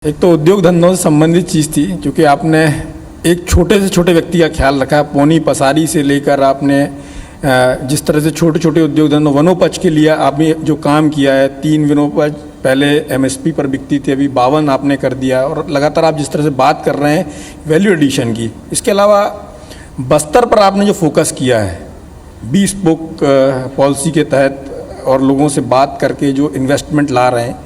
एक तो उद्योग धंधों से संबंधित चीज़ थी, क्योंकि आपने एक छोटे से छोटे व्यक्ति का ख्याल रखा। पोनी पसारी से लेकर आपने जिस तरह से छोटे छोटे उद्योग धंधों वनोपज के लिए आपने जो काम किया है, 3 वनोपज पहले एमएसपी पर बिकती थी, अभी 52 आपने कर दिया। और लगातार आप जिस तरह से बात कर रहे हैं वैल्यू एडिशन की, इसके अलावा बस्तर पर आपने जो फोकस किया है 20 बुक पॉलिसी के तहत और लोगों से बात करके जो इन्वेस्टमेंट ला रहे हैं,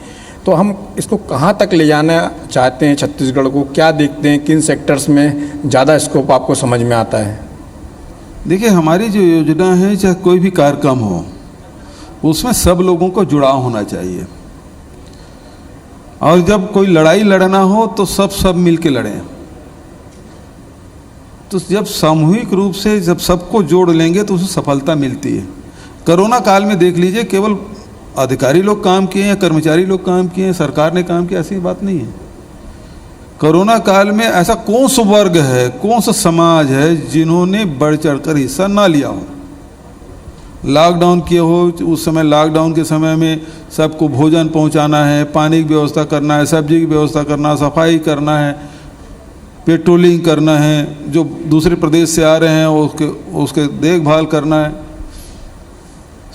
तो हम इसको कहाँ तक ले जाना चाहते हैं? छत्तीसगढ़ को क्या देखते हैं, किन सेक्टर्स में ज़्यादा स्कोप आपको समझ में आता है? देखिए, हमारी जो योजना है, चाहे कोई भी कार्यक्रम हो, उसमें सब लोगों को जुड़ाव होना चाहिए। और जब कोई लड़ाई लड़ना हो तो सब मिल के लड़ें। तो जब सामूहिक रूप से जब सबको जोड़ लेंगे तो उसमें सफलता मिलती है। कोरोना काल में देख लीजिए, केवल अधिकारी लोग काम किए या कर्मचारी लोग काम किए, सरकार ने काम किया, ऐसी बात नहीं है। कोरोना काल में ऐसा कौन सा वर्ग है, कौन सा समाज है जिन्होंने बढ़ चढ़कर हिस्सा ना लिया हो। लॉकडाउन किए हो, उस समय लॉकडाउन के समय में सबको भोजन पहुंचाना है, पानी की व्यवस्था करना है, सब्जी की व्यवस्था करना, सफाई करना है, पेट्रोलिंग करना है, जो दूसरे प्रदेश से आ रहे हैं उसके देखभाल करना है,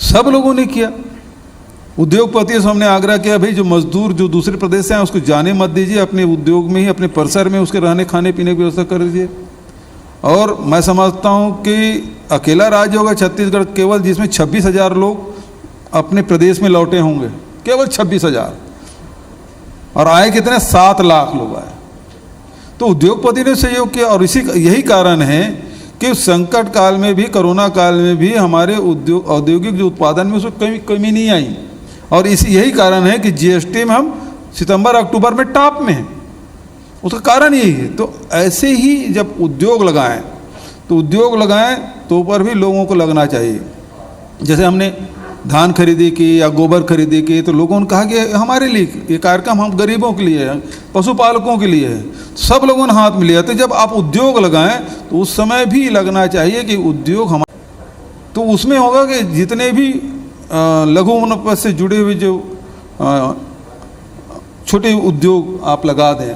सब लोगों ने किया। उद्योगपतियों से हमने आग्रह किया, भाई जो मजदूर जो दूसरे प्रदेश से आए उसको जाने मत दीजिए, अपने उद्योग में ही, अपने परिसर में उसके रहने खाने पीने की व्यवस्था कर दीजिए। और मैं समझता हूँ कि अकेला राज्य होगा छत्तीसगढ़ केवल जिसमें 26,000 लोग अपने प्रदेश में लौटे होंगे, केवल 26,000, और आए कितने 7 लाख लोग आए। तो उद्योगपति ने सहयोग किया। और यही कारण है कि संकट काल में भी, कोरोना काल में भी हमारे औद्योगिक जो उत्पादन में उसमें कमी नहीं आई। और यही कारण है कि जीएसटी में हम सितंबर अक्टूबर में टॉप में हैं। उसका कारण यही है। तो ऐसे ही जब उद्योग लगाएं तो ऊपर भी लोगों को लगना चाहिए। जैसे हमने धान खरीदी की या गोबर खरीदी की, तो लोगों ने कहा कि हमारे लिए ये कार्यक्रम हम गरीबों के लिए है, पशुपालकों के लिए है। सब लोगों ने हाथ मिलाया। तो जब आप उद्योग लगाएं तो उस समय भी लगना चाहिए कि उद्योग हमारे, तो उसमें होगा कि जितने भी लघु वनोपज से जुड़े हुए जो छोटे उद्योग आप लगा दें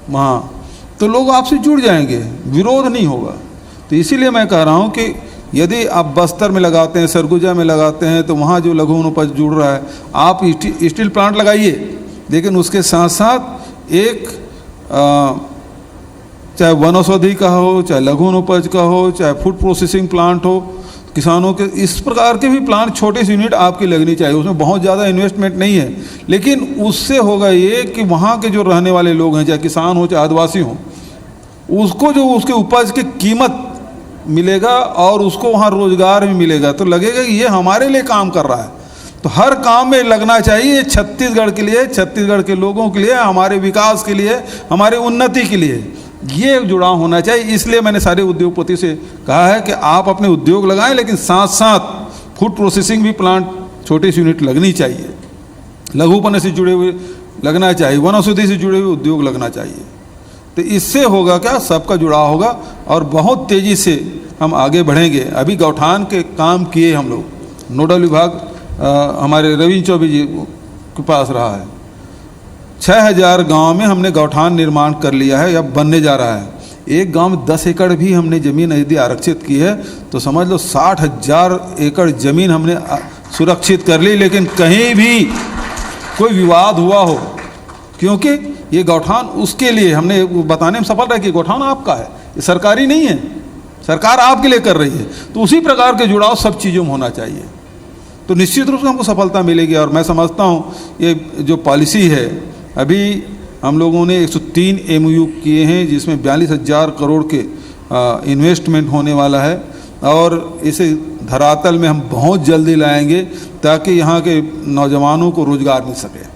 वहाँ, तो लोग आपसे जुड़ जाएंगे, विरोध नहीं होगा। तो इसीलिए मैं कह रहा हूँ कि यदि आप बस्तर में लगाते हैं, सरगुजा में लगाते हैं, तो वहाँ जो लघु वनोपज जुड़ रहा है, आप स्टील प्लांट लगाइए, लेकिन उसके साथ साथ एक चाहे वनौषधि का हो, चाहे लघु वनोपज का हो, चाहे फूड प्रोसेसिंग प्लांट हो, किसानों के इस प्रकार के भी प्लांट, छोटे से यूनिट आपकी लगनी चाहिए। उसमें बहुत ज़्यादा इन्वेस्टमेंट नहीं है, लेकिन उससे होगा ये कि वहाँ के जो रहने वाले लोग हैं, चाहे किसान हो चाहे आदिवासी हो, उसको जो उसके उपज की कीमत मिलेगा और उसको वहाँ रोजगार भी मिलेगा। तो लगेगा कि ये हमारे लिए काम कर रहा है। तो हर काम में लगना चाहिए, छत्तीसगढ़ के लिए, छत्तीसगढ़ के लोगों के लिए, हमारे विकास के लिए, हमारे उन्नति के लिए ये जुड़ाव होना चाहिए। इसलिए मैंने सारे उद्योगपति से कहा है कि आप अपने उद्योग लगाएं, लेकिन साथ साथ फूड प्रोसेसिंग भी प्लांट, छोटी सी यूनिट लगनी चाहिए, लघुपन से जुड़े हुए लगना चाहिए, वनौषधि से जुड़े हुए उद्योग लगना चाहिए। तो इससे होगा क्या, सबका जुड़ाव होगा और बहुत तेज़ी से हम आगे बढ़ेंगे। अभी गौठान के काम किए हम लोग, नोडल विभाग हमारे रविंद्र चौबे जी के पास रहा है। 6,000 गांव में हमने गौठान निर्माण कर लिया है या बनने जा रहा है। एक गांव में 10 एकड़ भी हमने ज़मीन यदि आरक्षित की है तो समझ लो 60,000 एकड़ ज़मीन हमने सुरक्षित कर ली, लेकिन कहीं भी कोई विवाद हुआ हो, क्योंकि ये गौठान उसके लिए हमने बताने में सफल रहा कि गौठान आपका है, ये सरकारी नहीं है, सरकार आपके लिए कर रही है। तो उसी प्रकार के जुड़ाव सब चीज़ों में होना चाहिए, तो निश्चित रूप से हमको सफलता मिलेगी। और मैं समझता हूँ ये जो पॉलिसी है, अभी हम लोगों ने 103 MOU किए हैं, जिसमें 42,000 करोड़ के इन्वेस्टमेंट होने वाला है, और इसे धरातल में हम बहुत जल्दी लाएंगे ताकि यहाँ के नौजवानों को रोजगार मिल सके।